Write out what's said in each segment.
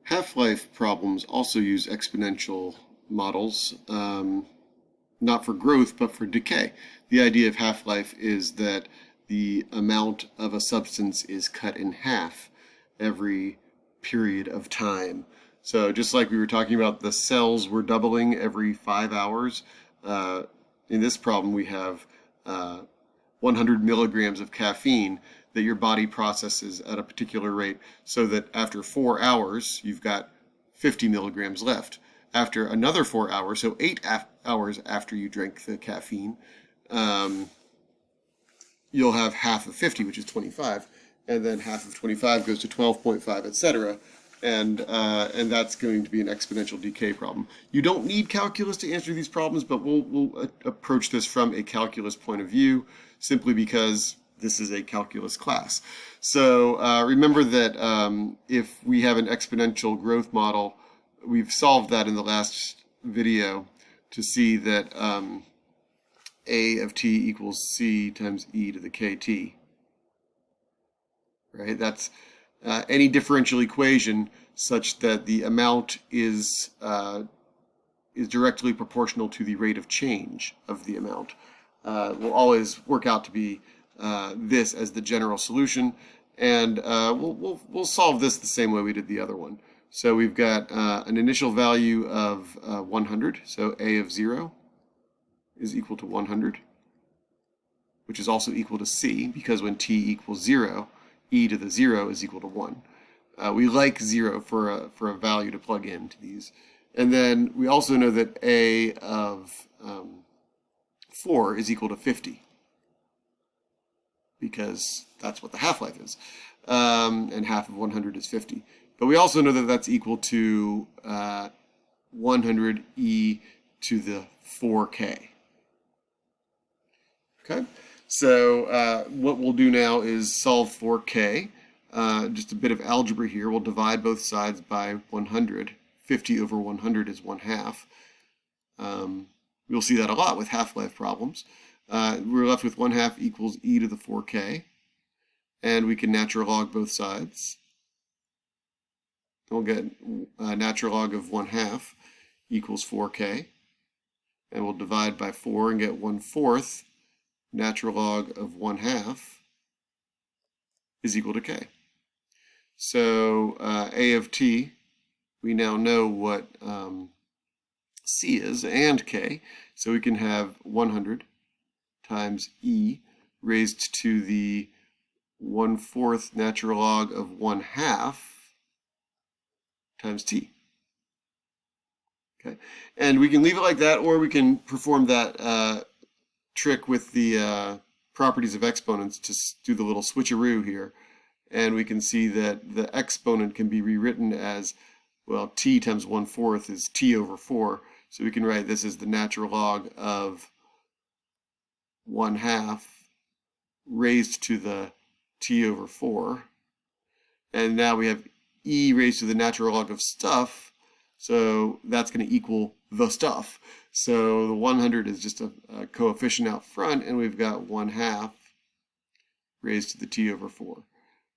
Half-life problems also use exponential models, not for growth, but for decay. The idea of half-life is that the amount of a substance is cut in half every period of time. So just like we were talking about, the cells were doubling every 5 hours. In this problem, we have 100 milligrams of caffeine that your body processes at a particular rate, so that after 4 hours, you've got 50 milligrams left. After another 4 hours, so 8 hours after you drink the caffeine, you'll have half of 50, which is 25, and then half of 25 goes to 12.5, etc. And that's going to be an exponential decay problem. You don't need calculus to answer these problems, but we'll approach this from a calculus point of view, simply because this is a calculus class. So remember that if we have an exponential growth model, we've solved that in the last video to see that a of t equals c times e to the kt. Right? That's any differential equation such that the amount is directly proportional to the rate of change of the amount. Will always work out to be this as the general solution, and we'll solve this the same way we did the other one. So we've got an initial value of 100, so a of 0 is equal to 100, which is also equal to c, because when t equals 0, e to the 0 is equal to 1. We like 0 for a value to plug into these. And then we also know that a of 4 is equal to 50, because that's what the half-life is. And half of 100 is 50. But we also know that that's equal to 100 e to the 4k. Okay? So what we'll do now is solve for k. Just a bit of algebra here. We'll divide both sides by 100. 50 over 100 is 1/2. We'll see that a lot with half-life problems. We're left with 1/2 equals e to the 4k. And we can natural log both sides. We'll get natural log of 1/2 equals 4k. And we'll divide by 4 and get 1/4. Natural log of 1/2 is equal to k. So a of t, we now know what c is, and k. So we can have 100 times e raised to the 1/4 natural log of 1/2 times t. Okay, and we can leave it like that, or we can perform that trick with the properties of exponents to do the little switcheroo here, and we can see that the exponent can be rewritten as, well, t times 1/4 is t over 4, so we can write this as the natural log of 1/2 raised to the t over 4, and now we have e raised to the natural log of stuff, so that's going to equal the stuff. So the 100 is just a coefficient out front, and we've got 1/2 raised to the t over 4.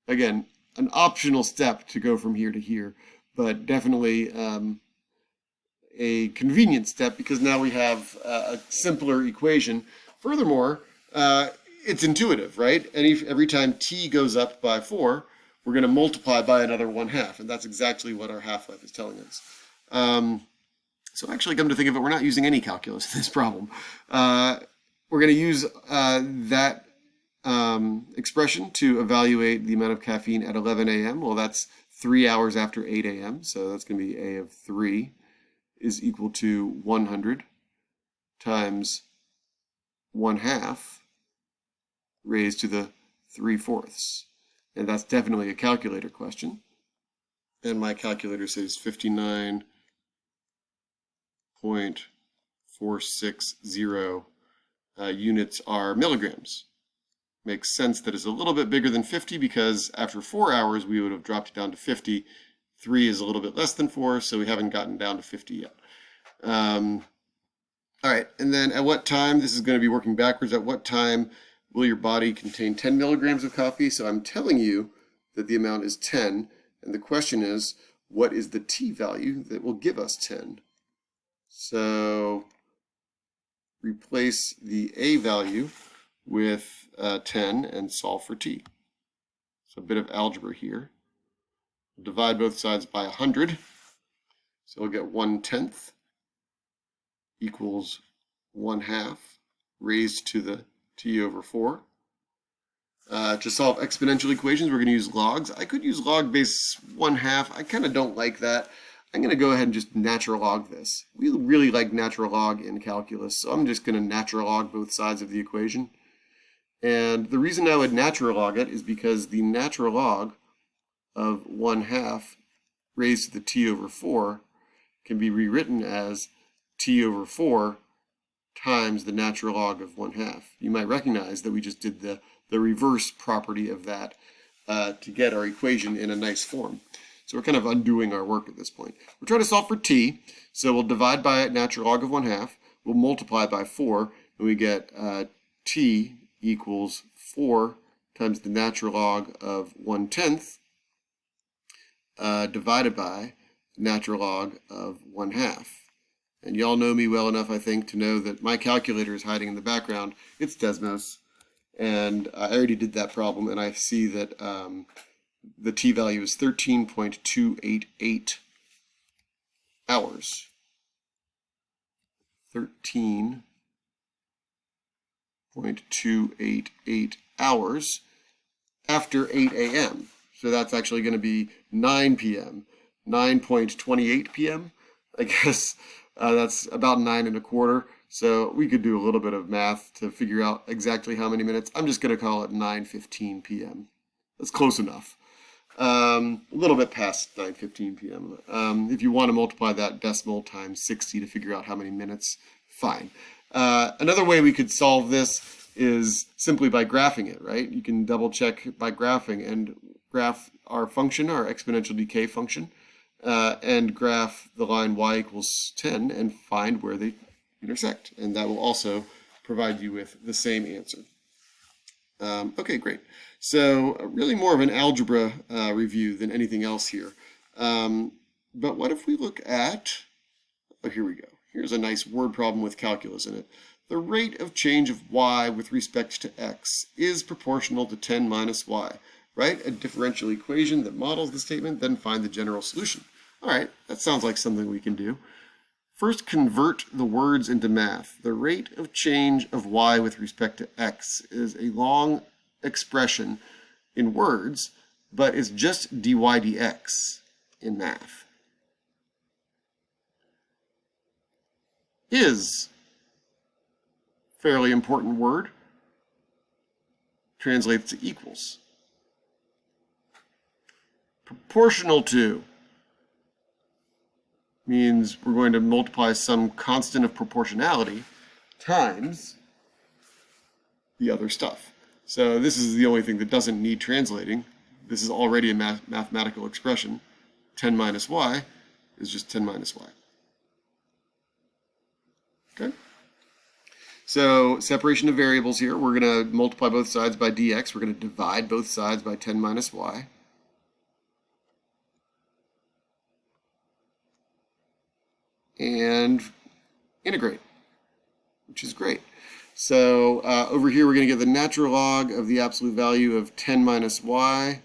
Again, an optional step to go from here to here, but definitely a convenient step, because now we have a simpler equation. Furthermore, it's intuitive, right? Every time t goes up by 4, we're going to multiply by another 1/2, and that's exactly what our half-life is telling us. So actually, come to think of it, we're not using any calculus in this problem. We're going to use that expression to evaluate the amount of caffeine at 11 a.m. Well, that's 3 hours after 8 a.m., so that's going to be a of 3 is equal to 100 times 1/2 raised to the 3/4. And that's definitely a calculator question. And my calculator says 59.460 units are milligrams. Makes sense that it's a little bit bigger than 50, because after 4 hours we would have dropped it down to 50. 3 is a little bit less than 4, so we haven't gotten down to 50 yet. All right, and then at what time, this is going to be working backwards, at what time will your body contain 10 milligrams of coffee? So I'm telling you that the amount is 10, and the question is, what is the t value that will give us 10? So replace the a value with 10 and solve for t. So a bit of algebra here. Divide both sides by 100. So we'll get 1/10 equals 1/2 raised to the t over 4. To solve exponential equations, we're going to use logs. I could use log base 1/2. I kind of don't like that. I'm going to go ahead and just natural log this. We really like natural log in calculus, so I'm just going to natural log both sides of the equation. And the reason I would natural log it is because the natural log of 1/2 raised to the t over 4 can be rewritten as t over 4 times the natural log of 1/2. You might recognize that we just did the reverse property of that to get our equation in a nice form. So we're kind of undoing our work at this point. We're trying to solve for t, so we'll divide by natural log of 1/2, we'll multiply by 4, and we get t equals 4 times the natural log of 1/10 divided by natural log of 1/2. And y'all know me well enough, I think, to know that my calculator is hiding in the background. It's Desmos, and I already did that problem, and I see that the t value is 13.288 hours. 13.288 hours after 8 a.m. So that's actually going to be 9 p.m. 9.28 p.m. I guess that's about 9 1/4. So we could do a little bit of math to figure out exactly how many minutes. I'm just going to call it 9:15 p.m. That's close enough. A little bit past 9:15 p.m. If you want to multiply that decimal times 60 to figure out how many minutes, fine. Another way we could solve this is simply by graphing it, right? You can double check by graphing and graph our function, our exponential decay function, and graph the line y equals 10 and find where they intersect. And that will also provide you with the same answer. Okay, great. So really more of an algebra review than anything else here. But what if we look at, oh, here we go. Here's a nice word problem with calculus in it. The rate of change of y with respect to x is proportional to 10 minus y. Write a differential equation that models the statement, then find the general solution. All right, that sounds like something we can do. First, convert the words into math. The rate of change of y with respect to x is a long expression in words, but it's just dy dx in math. Is, fairly important word, translates to equals. Proportional to means we're going to multiply some constant of proportionality times the other stuff. So this is the only thing that doesn't need translating. This is already a mathematical expression. 10 minus y is just 10 minus y. Okay? So separation of variables here. We're going to multiply both sides by dx. We're going to divide both sides by 10 minus y. And integrate, which is great. So over here we're going to get the natural log of the absolute value of 10 minus y.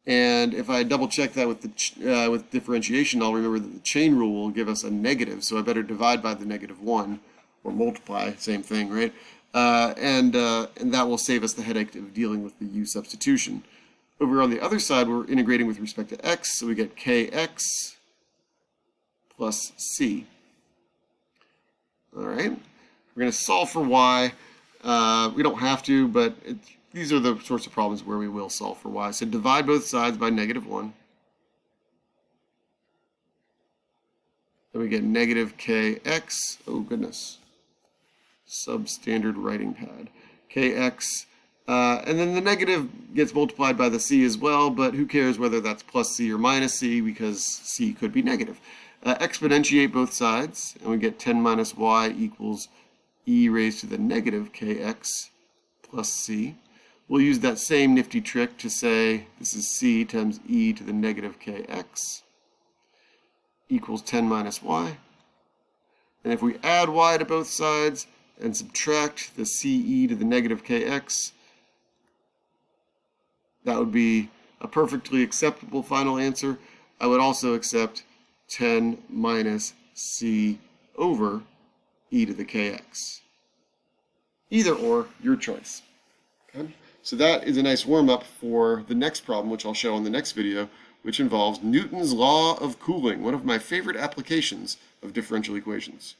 And if I double check that with the with differentiation, I'll remember that the chain rule will give us a negative, so I better divide by the -1 or multiply, same thing, right? And that will save us the headache of dealing with the u substitution. Over on the other side, we're integrating with respect to x, so we get kx plus c. All right, we're going to solve for y. We don't have to, but these are the sorts of problems where we will solve for y. So divide both sides by -1. Then we get negative kx. Oh, goodness. Substandard writing pad. Kx. And then the negative gets multiplied by the c as well, but who cares whether that's plus c or minus c, because c could be negative. Exponentiate both sides, and we get 10 minus y equals e raised to the negative kx plus c. we'll use that same nifty trick to say this is c times e to the negative kx equals 10 minus y. And if we add y to both sides and subtract the ce to the negative kx, that would be a perfectly acceptable final answer. I would also accept 10 minus c over e to the kx. Either or, your choice. Okay? So that is a nice warm-up for the next problem, which I'll show in the next video, which involves Newton's law of cooling, one of my favorite applications of differential equations.